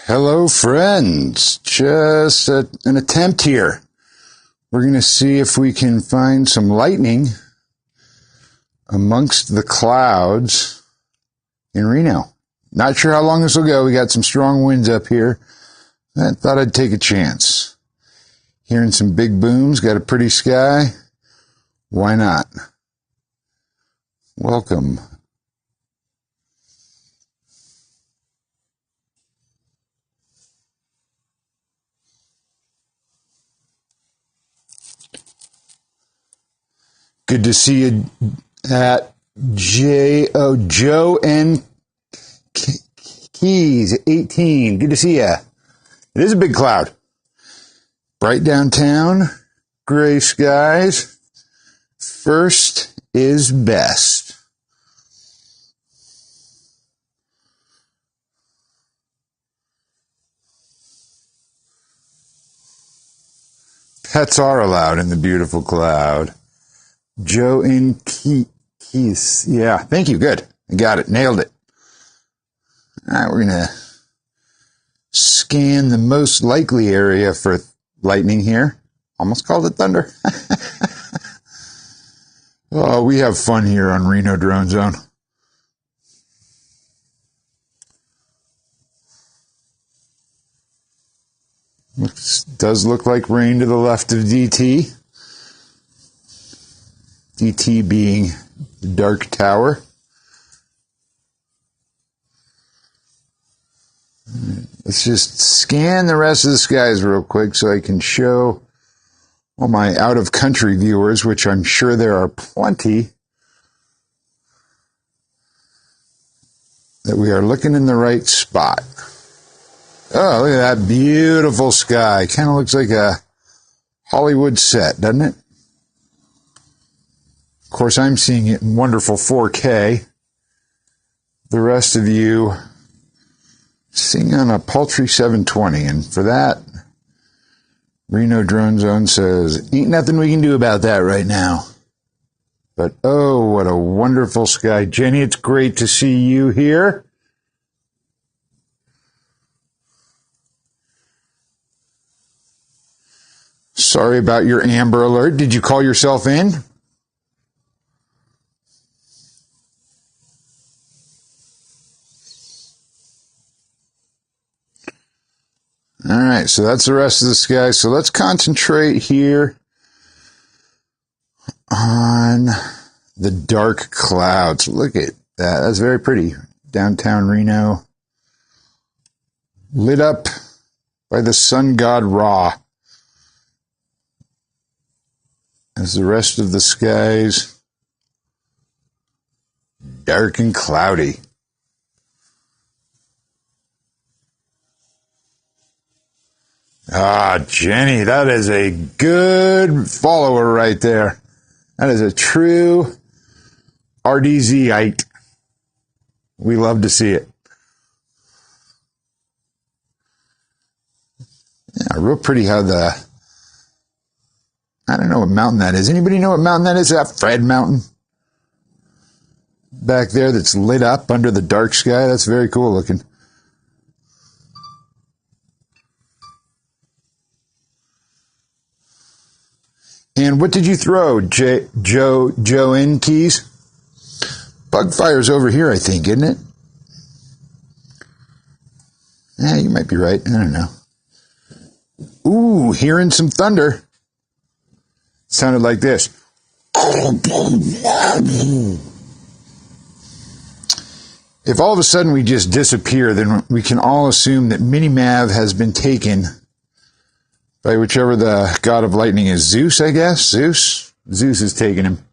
Hello, friends. Just an attempt here. We're going to see if we can find some lightning amongst the clouds in Reno. Not sure how long this will go. We got some strong winds up here. I thought I'd take a chance. Hearing some big booms, got a pretty sky. Why not? Welcome. Good to see you at Joe N. Keys, 18. Good to see you. It is a big cloud. Bright downtown, gray skies. First is best. Pets are allowed in the beautiful cloud. Joe in Keys. Yeah, thank you. Good. I got it. Nailed it. All right, we're going to scan the most likely area for lightning here. Almost called it thunder. Oh, we have fun here on RenoDroneZone. Does look like rain to the left of DT. DT being the dark tower. Let's just scan the rest of the skies real quick so I can show all my out-of-country viewers, which I'm sure there are plenty, that we are looking in the right spot. Oh, look at that beautiful sky. Kind of looks like a Hollywood set, doesn't it? Of course, I'm seeing it in wonderful 4K. The rest of you seeing on a paltry 720. And for that, RenoDroneZone says, ain't nothing we can do about that right now. But oh, what a wonderful sky. Jenny, it's great to see you here. Sorry about your Amber Alert. Did you call yourself in? All right, so that's the rest of the sky. So let's concentrate here on the dark clouds. Look at that. That's very pretty. Downtown Reno, lit up by the sun god Ra, as the rest of the skies dark and cloudy. Ah, Jenny, that is a good follower right there. That is a true RDZite. We love to see it. Yeah, real pretty how I don't know what mountain that is. Anybody know what mountain that is? Is that Fred Mountain? Back there that's lit up under the dark sky. That's very cool looking. And what did you throw, Joe in Keys? Bug fire's over here, I think, isn't it? Yeah, you might be right. I don't know. Ooh, hearing some thunder. Sounded like this. If all of a sudden we just disappear, then we can all assume that Mini-Mav has been taken by whichever the god of lightning is. Zeus, I guess? Zeus is taking him.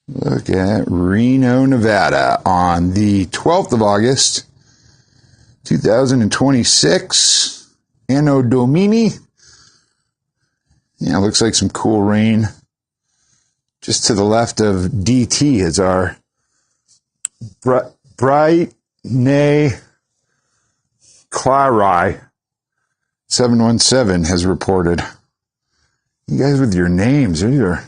Look at Reno, Nevada on the 12th of August, 2026. Anno Domini. Yeah, looks like some cool rain. Just to the left of DT is our bright nay clari. 717 has reported. You guys with your names, these are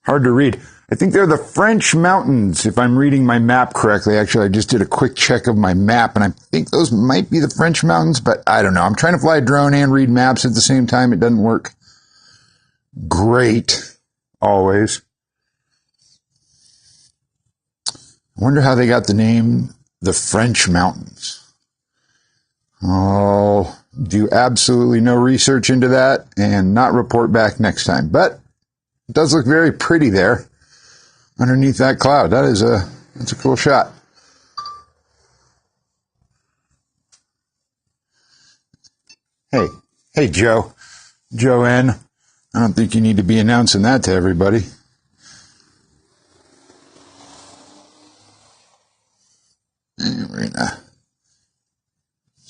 hard to read. I think they're the French mountains, if I'm reading my map correctly. Actually, I just did a quick check of my map, and I think those might be the French mountains, but I don't know. I'm trying to fly a drone and read maps at the same time. It doesn't work great, always. I wonder how they got the name the French mountains. I'll do absolutely no research into that and not report back next time. But it does look very pretty there underneath that cloud. That's a cool shot. Hey, Joanne. I don't think you need to be announcing that to everybody.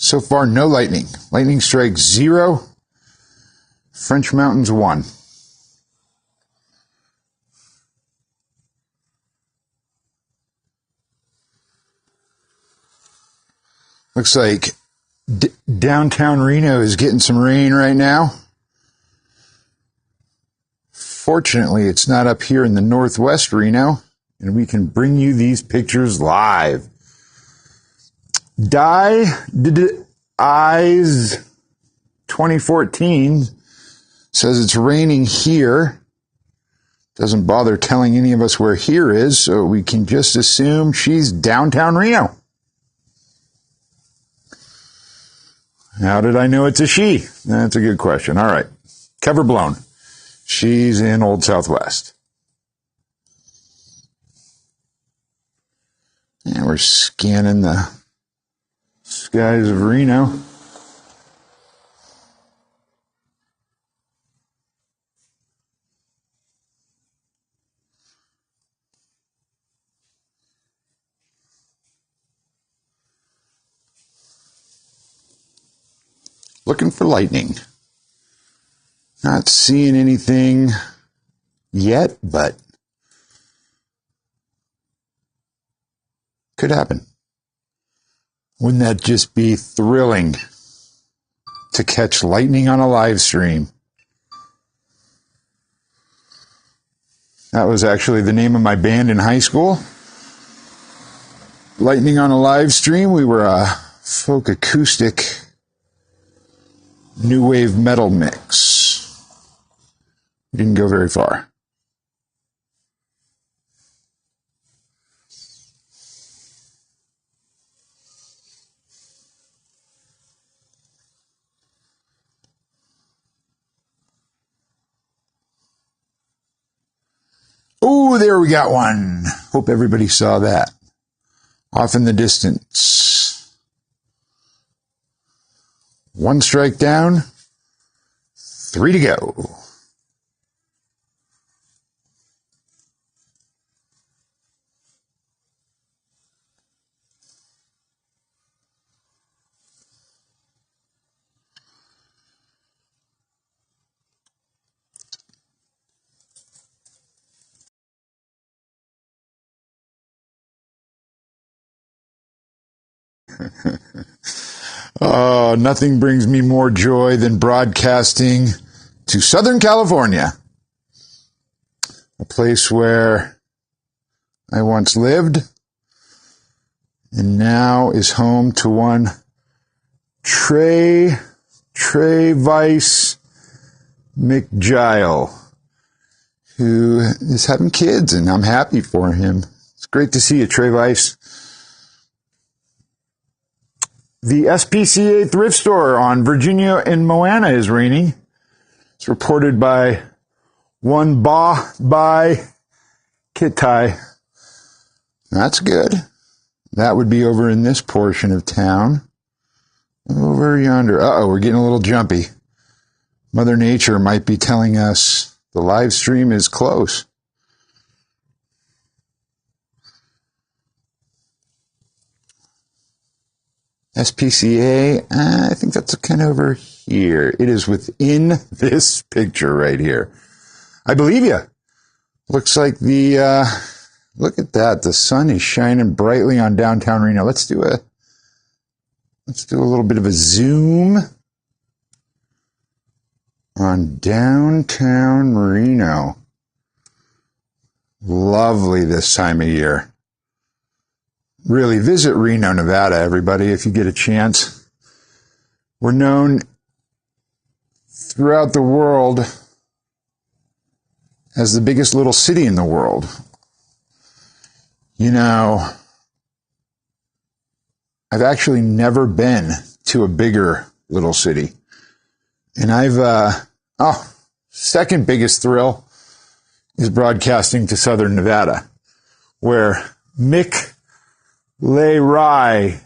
So far, no lightning. Lightning strike 0. French mountains 1. Looks like downtown Reno is getting some rain right now. Fortunately, it's not up here in the northwest Reno, and we can bring you these pictures live. Eyes 2014 says it's raining here. Doesn't bother telling any of us where here is, so we can just assume she's downtown Reno. How did I know it's a she? That's a good question. All right. Cover blown. She's in Old Southwest. And we're scanning the skies of Reno. Looking for lightning. Not seeing anything yet, but could happen. Wouldn't that just be thrilling to catch lightning on a live stream? That was actually the name of my band in high school. Lightning on a live stream. We were a folk acoustic new wave metal mix. We didn't go very far. Oh, there we got one. Hope everybody saw that. Off in the distance. One strike down. 3 to go. Oh, nothing brings me more joy than broadcasting to Southern California, a place where I once lived and now is home to one Trey Vice McGile, who is having kids, and I'm happy for him. It's great to see you, Trey Vice. The SPCA thrift store on Virginia and Moana is raining. It's reported by one by Kitai. That's good. That would be over in this portion of town. Over yonder. Uh-oh, we're getting a little jumpy. Mother Nature might be telling us the live stream is close. SPCA, I think that's kind of over here. It is within this picture right here. I believe you. Looks like look at that. The sun is shining brightly on downtown Reno. Let's do a little bit of a zoom. on downtown Reno. Lovely this time of year. Really, visit Reno, Nevada, everybody, if you get a chance. We're known throughout the world as the biggest little city in the world. You know, I've actually never been to a bigger little city. And second biggest thrill is broadcasting to Southern Nevada, where Mick Leray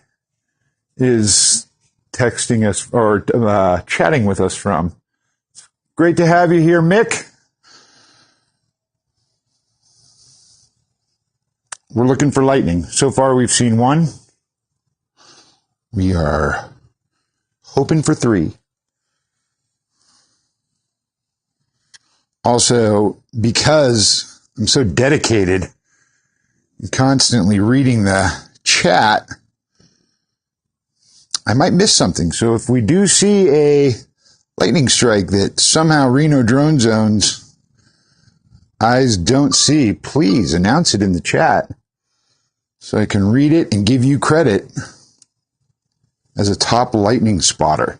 is texting us or chatting with us from. Great to have you here, Mick. We're looking for lightning. So far, we've seen one. We are hoping for 3. Also, because I'm so dedicated and constantly reading the chat, I might miss something. So if we do see a lightning strike that somehow RenoDroneZone's eyes don't see, please announce it in the chat so I can read it and give you credit as a top lightning spotter.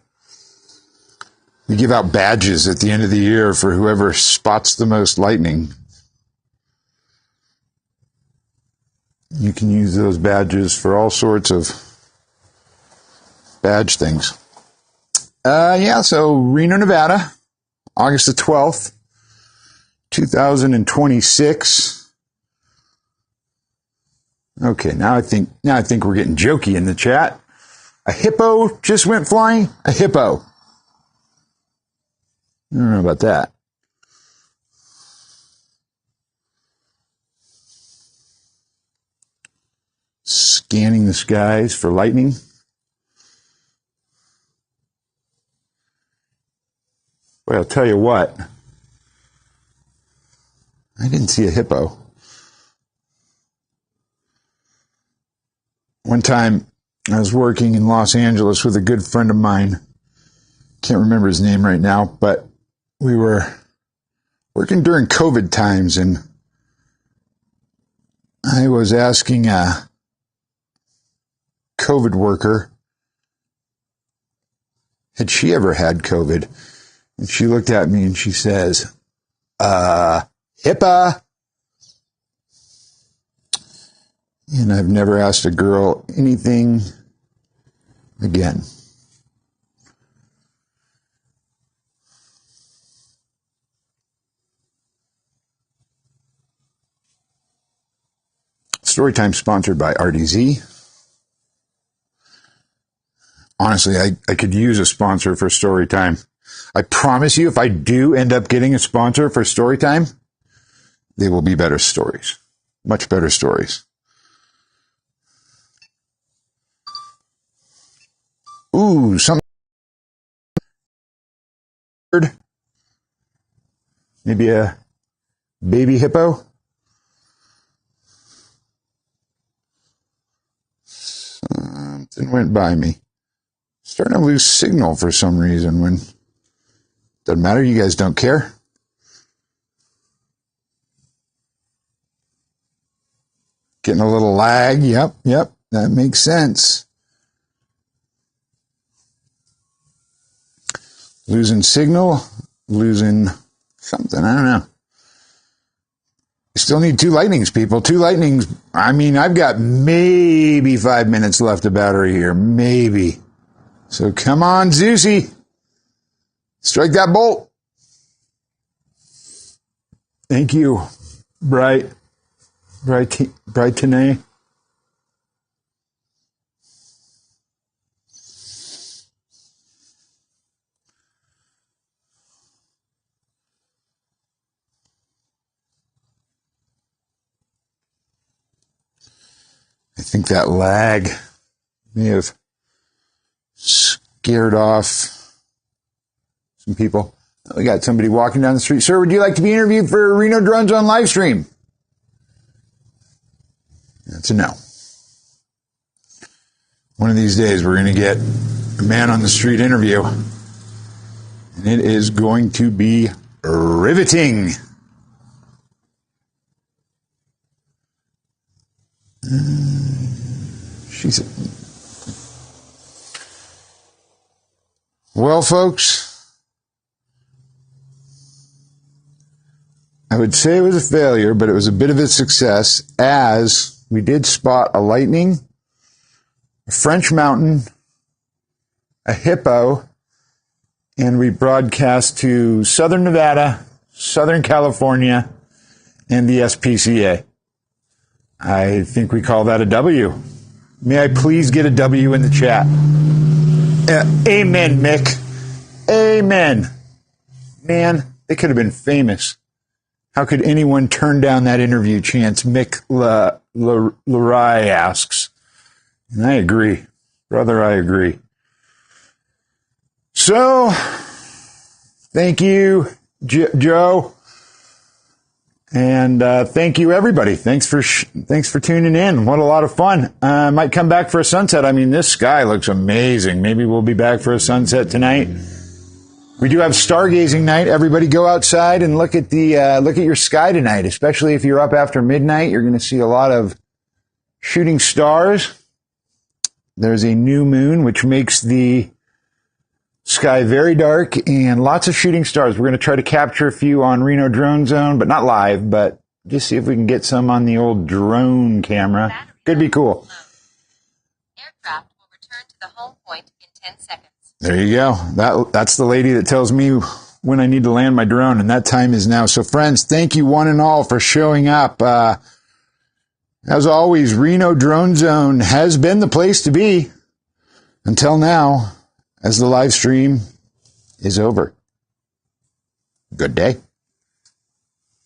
We give out badges at the end of the year for whoever spots the most lightning. You can use those badges for all sorts of badge things. So Reno, Nevada, August the 12th, 2026. Okay, now I think we're getting jokey in the chat. A hippo just went flying? A hippo. I don't know about that. Scanning the skies for lightning. Well, I'll tell you what. I didn't see a hippo. One time, I was working in Los Angeles with a good friend of mine. Can't remember his name right now, but we were working during COVID times, and I was asking a COVID worker, had she ever had COVID? And she looked at me and she says, HIPAA. And I've never asked a girl anything again. Storytime sponsored by RDZ. Honestly, I could use a sponsor for Storytime. I promise you, if I do end up getting a sponsor for Storytime, they will be better stories. Much better stories. Ooh, something. Maybe a baby hippo. Something went by me. Starting to lose signal for some reason when doesn't matter. You guys don't care. Getting a little lag. Yep. That makes sense. Losing signal, losing something. I don't know. You still need 2 lightnings, people. 2 lightnings. I mean, I've got maybe 5 minutes left of battery here. Maybe. So come on, Zeusy. Strike that bolt. Thank you. Brightene. I think that lag may have scared off some people. We got somebody walking down the street. Sir, would you like to be interviewed for RenoDroneZone live stream? That's a no. One of these days, we're going to get a man on the street interview. And it is going to be riveting. Well, folks, I would say it was a failure, but it was a bit of a success, as we did spot a lightning, a French mountain, a hippo, and we broadcast to Southern Nevada, Southern California, and the SPCA. I think we call that a W. May I please get a W in the chat? Amen, Mick. Amen. Man, they could have been famous. How could anyone turn down that interview chance? Mick Larai asks. And I agree. Brother, I agree. So, thank you, Joe. And thank you, everybody. Thanks for tuning in. What a lot of fun. Might come back for a sunset. I mean, this sky looks amazing. Maybe we'll be back for a sunset tonight. We do have stargazing night. Everybody go outside and look at your sky tonight, especially if you're up after midnight. You're going to see a lot of shooting stars. There's a new moon, which makes the sky very dark, and lots of shooting stars. We're going to try to capture a few on RenoDroneZone, but not live, but just see if we can get some on the old drone camera. Could be cool. Aircraft will return to the home point in 10 seconds. There you go. That's the lady that tells me when I need to land my drone, and that time is now. So, friends, thank you one and all for showing up. As always, RenoDroneZone has been the place to be until now, as the live stream is over. Good day.